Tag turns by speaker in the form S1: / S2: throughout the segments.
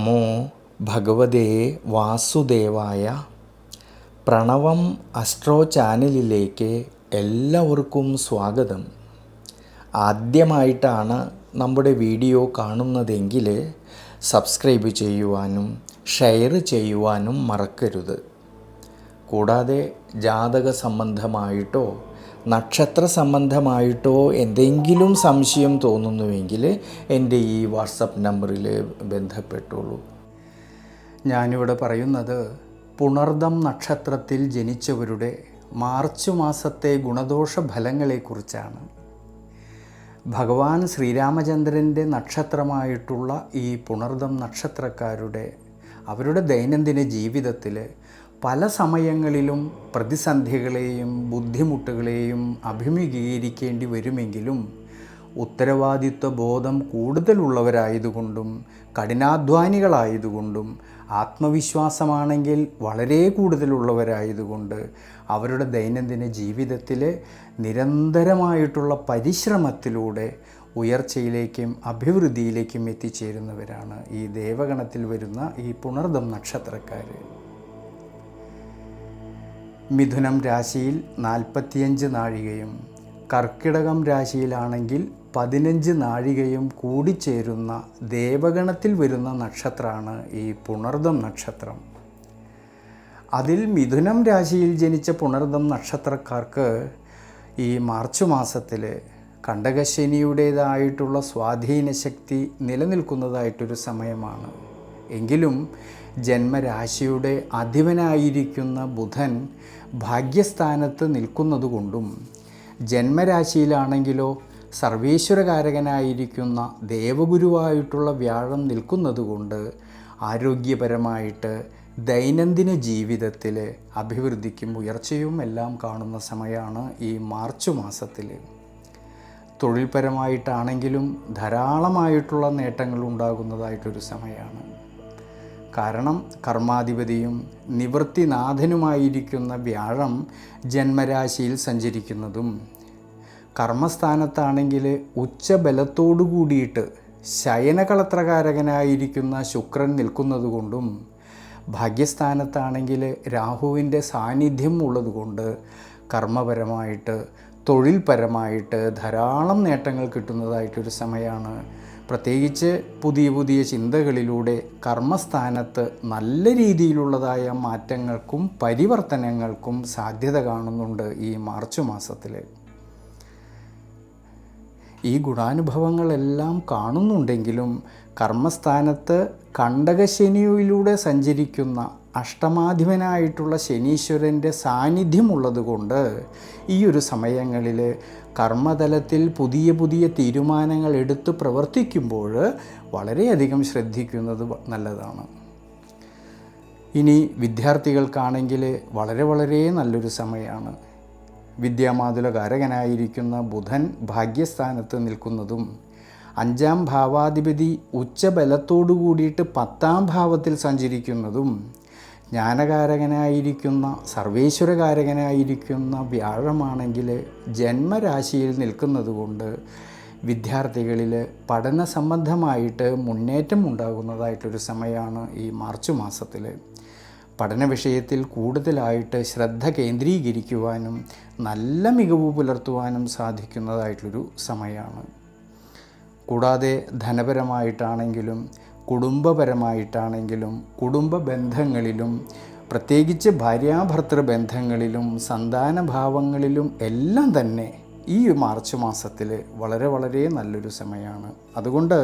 S1: നമോ ഭഗവതേ വാസുദേവായ. പ്രണവം അസ്ട്രോ ചാനലിലേക്ക് എല്ലാവർക്കും സ്വാഗതം. ആദ്യമായിട്ടാണ് നമ്മുടെ വീഡിയോ കാണുന്നതെങ്കിൽ സബ്സ്ക്രൈബ് ചെയ്യുവാനും ഷെയർ ചെയ്യുവാനും മറക്കരുത്. കൂടാതെ ജാതക സംബന്ധമായിട്ടോ നക്ഷത്ര സംബന്ധമായിട്ടോ എന്തെങ്കിലും സംശയം തോന്നുന്നുവെങ്കിൽ എൻ്റെ ഈ വാട്സപ്പ് നമ്പറിൽ ബന്ധപ്പെട്ടോളൂ. ഞാനിവിടെ പറയുന്നത് പുണർദം നക്ഷത്രത്തിൽ ജനിച്ചവരുടെ മാർച്ച് മാസത്തെ ഗുണദോഷ ഫലങ്ങളെക്കുറിച്ചാണ്. ഭഗവാൻ ശ്രീരാമചന്ദ്രൻ്റെ നക്ഷത്രമായിട്ടുള്ള ഈ പുണർദം നക്ഷത്രക്കാരുടെ അവരുടെ ദൈനംദിന ജീവിതത്തിൽ പല സമയങ്ങളിലും പ്രതിസന്ധികളെയും ബുദ്ധിമുട്ടുകളെയും അഭിമുഖീകരിക്കേണ്ടി വരുമെങ്കിലും ഉത്തരവാദിത്വ ബോധം കൂടുതലുള്ളവരായതുകൊണ്ടും കഠിനാധ്വാനികളായതുകൊണ്ടും ആത്മവിശ്വാസമാണെങ്കിൽ വളരെ കൂടുതലുള്ളവരായതുകൊണ്ട് അവരുടെ ദൈനംദിന ജീവിതത്തിൽ നിരന്തരമായിട്ടുള്ള പരിശ്രമത്തിലൂടെ ഉയർച്ചയിലേക്കും അഭിവൃദ്ധിയിലേക്കും എത്തിച്ചേരുന്നവരാണ് ഈ ദേവഗണത്തിൽ വരുന്ന ഈ പുണർദം നക്ഷത്രക്കാർ. മിഥുനം രാശിയിൽ 45 നാഴികയും കർക്കിടകം രാശിയിലാണെങ്കിൽ 15 നാഴികയും കൂടിച്ചേരുന്ന ദേവഗണത്തിൽ വരുന്ന നക്ഷത്രമാണ് ഈ പുണർദം നക്ഷത്രം. അതിൽ മിഥുനം രാശിയിൽ ജനിച്ച പുണർദം നക്ഷത്രക്കാർക്ക് ഈ മാർച്ച് മാസത്തിൽ കണ്ടകശനിയുടേതായിട്ടുള്ള സ്വാധീനശക്തി നിലനിൽക്കുന്നതായിട്ടൊരു സമയമാണ്. എങ്കിലും ജന്മരാശിയുടെ അധിപനായിരിക്കുന്ന ബുധൻ ഭാഗ്യസ്ഥാനത്ത് നിൽക്കുന്നതുകൊണ്ടും ജന്മരാശിയിലാണെങ്കിലോ സർവേശ്വരകാരകനായിരിക്കുന്ന ദേവഗുരുവായിട്ടുള്ള വ്യാഴം നിൽക്കുന്നതുകൊണ്ട് ആരോഗ്യപരമായിട്ട് ദൈനംദിന ജീവിതത്തിൽ അഭിവൃദ്ധിക്കും ഉയർച്ചയും എല്ലാം കാണുന്ന സമയമാണ് ഈ മാർച്ച് മാസത്തിൽ. തൊഴിൽപരമായിട്ടാണെങ്കിലും ധാരാളമായിട്ടുള്ള നേട്ടങ്ങൾ ഉണ്ടാകുന്നതായിട്ടൊരു സമയമാണ്. കാരണം കർമാധിപതിയും നിവൃത്തിനാഥനുമായിരിക്കുന്ന വ്യാഴം ജന്മരാശിയിൽ സഞ്ചരിക്കുന്നതും കർമ്മസ്ഥാനത്താണെങ്കിൽ ഉച്ചബലത്തോടു കൂടിയിട്ട് ശയനകളത്രകാരകനായിരിക്കുന്ന ശുക്രൻ നിൽക്കുന്നതുകൊണ്ടും ഭാഗ്യസ്ഥാനത്താണെങ്കിൽ രാഹുവിൻ്റെ സാന്നിധ്യം ഉള്ളതുകൊണ്ട് കർമ്മപരമായിട്ട് തൊഴിൽപരമായിട്ട് ധാരാളം നേട്ടങ്ങൾ കിട്ടുന്നതായിട്ടൊരു സമയമാണ്. പ്രത്യേകിച്ച് പുതിയ പുതിയ ചിന്തകളിലൂടെ കർമ്മസ്ഥാനത്ത് നല്ല രീതിയിലുള്ളതായ മാറ്റങ്ങൾക്കും പരിവർത്തനങ്ങൾക്കും സാധ്യത കാണുന്നുണ്ട് ഈ മാർച്ച് മാസത്തിൽ. ഈ ഗുണാനുഭവങ്ങളെല്ലാം കാണുന്നുണ്ടെങ്കിലും കർമ്മസ്ഥാനത്ത് കണ്ടകശനിയിലൂടെ സഞ്ചരിക്കുന്ന അഷ്ടമാധിപനായിട്ടുള്ള ശനീശ്വരൻ്റെ സാന്നിധ്യമുള്ളതുകൊണ്ട് ഈ ഒരു സമയങ്ങളിൽ കർമ്മതലത്തിൽ പുതിയ പുതിയ തീരുമാനങ്ങൾ എടുത്ത് പ്രവർത്തിക്കുമ്പോൾ വളരെയധികം ശ്രദ്ധിക്കുന്നത് നല്ലതാണ്. ഇനി വിദ്യാർത്ഥികൾക്കാണെങ്കിൽ വളരെ വളരെ നല്ലൊരു സമയമാണ്. വിദ്യാമാതുലകാരകനായിരിക്കുന്ന ബുധൻ ഭാഗ്യസ്ഥാനത്ത് നിൽക്കുന്നതും 5ാം ഭാവാധിപതി ഉച്ചബലത്തോടു കൂടിയിട്ട് 10ാം ഭാവത്തിൽ സഞ്ചരിക്കുന്നതും ജ്ഞാനകാരകനായിരിക്കുന്ന സർവേശ്വരകാരകനായിരിക്കുന്ന വ്യാഴമാണെങ്കിൽ ജന്മരാശിയിൽ നിൽക്കുന്നതുകൊണ്ട് വിദ്യാർത്ഥികളിൽ പഠന സംബന്ധമായിട്ട് മുന്നേറ്റം ഉണ്ടാകുന്നതായിട്ടൊരു സമയമാണ് ഈ മാർച്ച് മാസത്തിൽ. പഠന വിഷയത്തിൽ കൂടുതലായിട്ട് ശ്രദ്ധ കേന്ദ്രീകരിക്കുവാനും നല്ല മികവ് പുലർത്തുവാനും സാധിക്കുന്നതായിട്ടുള്ളൊരു സമയമാണ്. കൂടാതെ ധനപരമായിട്ടാണെങ്കിലും കുടുംബപരമായിട്ടാണെങ്കിലും കുടുംബ ബന്ധങ്ങളിലും പ്രത്യേകിച്ച് ഭാര്യാഭർത്തൃ ബന്ധങ്ങളിലും സന്താനഭാവങ്ങളിലും എല്ലാം തന്നെ ഈ മാർച്ച് മാസത്തിൽ വളരെ വളരെ നല്ലൊരു സമയമാണ്. അതുകൊണ്ട്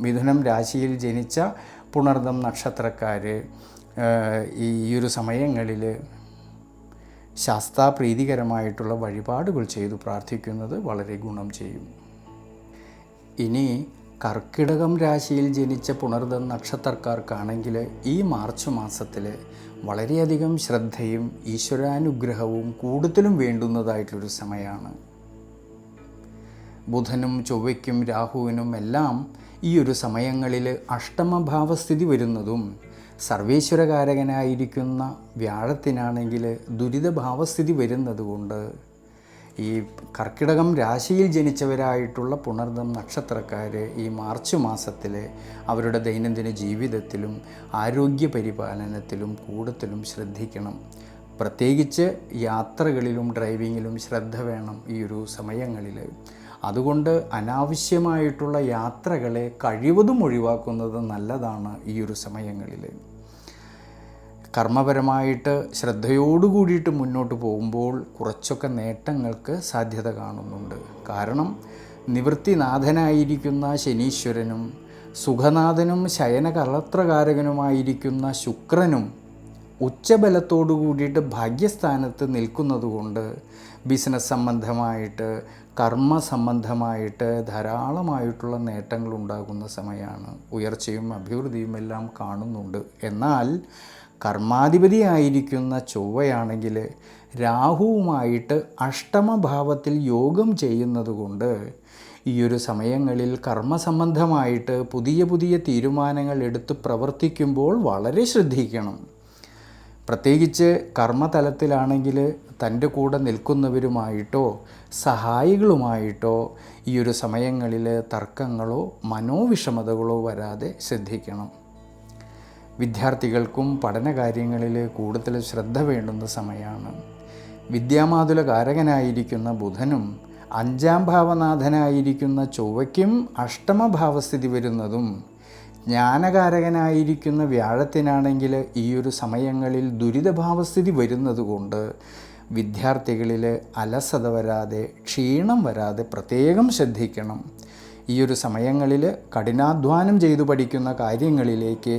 S1: മിഥുനം രാശിയിൽ ജനിച്ച പുണർദം നക്ഷത്രക്കാർ ഈ ഒരു സമയങ്ങളിൽ ശാസ്താപ്രീതികരമായിട്ടുള്ള വഴിപാടുകൾ ചെയ്തു പ്രാർത്ഥിക്കുന്നത് വളരെ ഗുണം ചെയ്യും. ഇനി കർക്കിടകം രാശിയിൽ ജനിച്ച പുണർദം നക്ഷത്രക്കാർക്കാണെങ്കിൽ ഈ മാർച്ച് മാസത്തിൽ വളരെയധികം ശ്രദ്ധയും ഈശ്വരാനുഗ്രഹവും കൂടുതലും വേണ്ടുന്നതായിട്ടൊരു സമയമാണ്. ബുധനും ചൊവ്വയ്ക്കും രാഹുവിനും എല്ലാം ഈ ഒരു സമയങ്ങളിൽ അഷ്ടമഭാവസ്ഥിതി വരുന്നതും സർവേശ്വരകാരകനായിരിക്കുന്ന വ്യാഴത്തിനാണെങ്കിൽ ദുരിതഭാവസ്ഥിതി വരുന്നതുകൊണ്ട് ഈ കർക്കിടകം രാശിയിൽ ജനിച്ചവരായിട്ടുള്ള പുണർദം നക്ഷത്രക്കാർ ഈ മാർച്ച് മാസത്തിൽ അവരുടെ ദൈനംദിന ജീവിതത്തിലും ആരോഗ്യ പരിപാലനത്തിലും കൂടുതലും ശ്രദ്ധിക്കണം. പ്രത്യേകിച്ച് യാത്രകളിലും ഡ്രൈവിങ്ങിലും ശ്രദ്ധ വേണം ഈ ഒരു സമയങ്ങളിൽ. അതുകൊണ്ട് അനാവശ്യമായിട്ടുള്ള യാത്രകളെ കഴിവതും ഒഴിവാക്കുന്നത് നല്ലതാണ് ഈ ഒരു സമയങ്ങളിൽ. കർമ്മപരമായിട്ട് ശ്രദ്ധയോടുകൂടിയിട്ട് മുന്നോട്ട് പോകുമ്പോൾ കുറച്ചൊക്കെ നേട്ടങ്ങൾക്ക് സാധ്യത കാണുന്നുണ്ട്. കാരണം നിവൃത്തിനാഥനായിരിക്കുന്ന ശനീശ്വരനും സുഖനാഥനും ശയനകലത്രകാരകനുമായിരിക്കുന്ന ശുക്രനും ഉച്ചബലത്തോടു കൂടിയിട്ട് ഭാഗ്യസ്ഥാനത്ത് നിൽക്കുന്നതുകൊണ്ട് ബിസിനസ് സംബന്ധമായിട്ട് കർമ്മ സംബന്ധമായിട്ട് ധാരാളമായിട്ടുള്ള നേട്ടങ്ങൾ ഉണ്ടാകുന്ന സമയമാണ്. ഉയർച്ചയും അഭിവൃദ്ധിയും എല്ലാം കാണുന്നുണ്ട്. എന്നാൽ കർമാധിപതിയായിരിക്കുന്ന ചൊവ്വയാണെങ്കിൽ രാഹുവുമായിട്ട് അഷ്ടമഭാവത്തിൽ യോഗം ചെയ്യുന്നത് കൊണ്ട് ഈ ഒരു സമയങ്ങളിൽ കർമ്മസംബന്ധമായിട്ട് പുതിയ പുതിയ തീരുമാനങ്ങൾ എടുത്ത് പ്രവർത്തിക്കുമ്പോൾ വളരെ ശ്രദ്ധിക്കണം. പ്രത്യേകിച്ച് കർമ്മതലത്തിലാണെങ്കിൽ തൻ്റെ കൂടെ നിൽക്കുന്നവരുമായിട്ടോ സഹായികളുമായിട്ടോ ഈ ഒരു സമയങ്ങളിൽ തർക്കങ്ങളോ മനോവിഷമതകളോ വരാതെ ശ്രദ്ധിക്കണം. വിദ്യാർത്ഥികൾക്കും പഠനകാര്യങ്ങളിൽ കൂടുതൽ ശ്രദ്ധ വേണ്ടുന്ന സമയമാണ്. വിദ്യാമാതുലകാരകനായിരിക്കുന്ന ബുധനും 5ാം ഭാവനാഥനായിരിക്കുന്ന ചൊവ്വയ്ക്കും അഷ്ടമഭാവസ്ഥിതി വരുന്നതും ജ്ഞാനകാരകനായിരിക്കുന്ന വ്യാഴത്തിനാണെങ്കിൽ ഈ ഒരു സമയങ്ങളിൽ ദുരിതഭാവസ്ഥിതി വരുന്നത് കൊണ്ട് വിദ്യാർത്ഥികളിൽ അലസത വരാതെ ക്ഷീണം വരാതെ പ്രത്യേകം ശ്രദ്ധിക്കണം. ഈ ഒരു സമയങ്ങളിൽ കഠിനാധ്വാനം ചെയ്തു പഠിക്കുന്ന കാര്യങ്ങളിലേക്ക്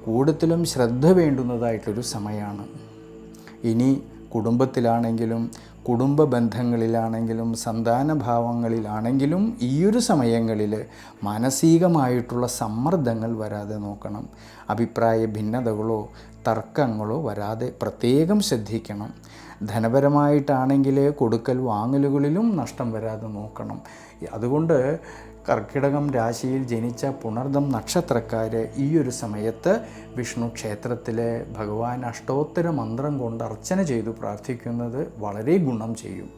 S1: കൂടുതലും ശ്രദ്ധ വേണ്ടുന്നതായിട്ടൊരു സമയമാണ്. ഇനി കുടുംബത്തിലാണെങ്കിലും കുടുംബ ബന്ധങ്ങളിലാണെങ്കിലും സന്താനഭാവങ്ങളിലാണെങ്കിലും ഈ ഒരു സമയങ്ങളിൽ മാനസികമായിട്ടുള്ള സമ്മർദ്ദങ്ങൾ വരാതെ നോക്കണം. അഭിപ്രായ ഭിന്നതകളോ തർക്കങ്ങളോ വരാതെ പ്രത്യേകം ശ്രദ്ധിക്കണം. ധനപരമായിട്ടാണെങ്കിൽ കൊടുക്കൽ വാങ്ങലുകളിലും നഷ്ടം വരാതെ നോക്കണം. അതുകൊണ്ട് കർക്കിടകം രാശിയിൽ ജനിച്ച പുണർദം നക്ഷത്രക്കാർ ഈ ഒരു സമയത്ത് വിഷ്ണു ക്ഷേത്രത്തിലെ ഭഗവാൻ അഷ്ടോത്തര മന്ത്രം കൊണ്ട് അർച്ചന ചെയ്തു പ്രാർത്ഥിക്കുന്നത് വളരെ ഗുണം ചെയ്യും.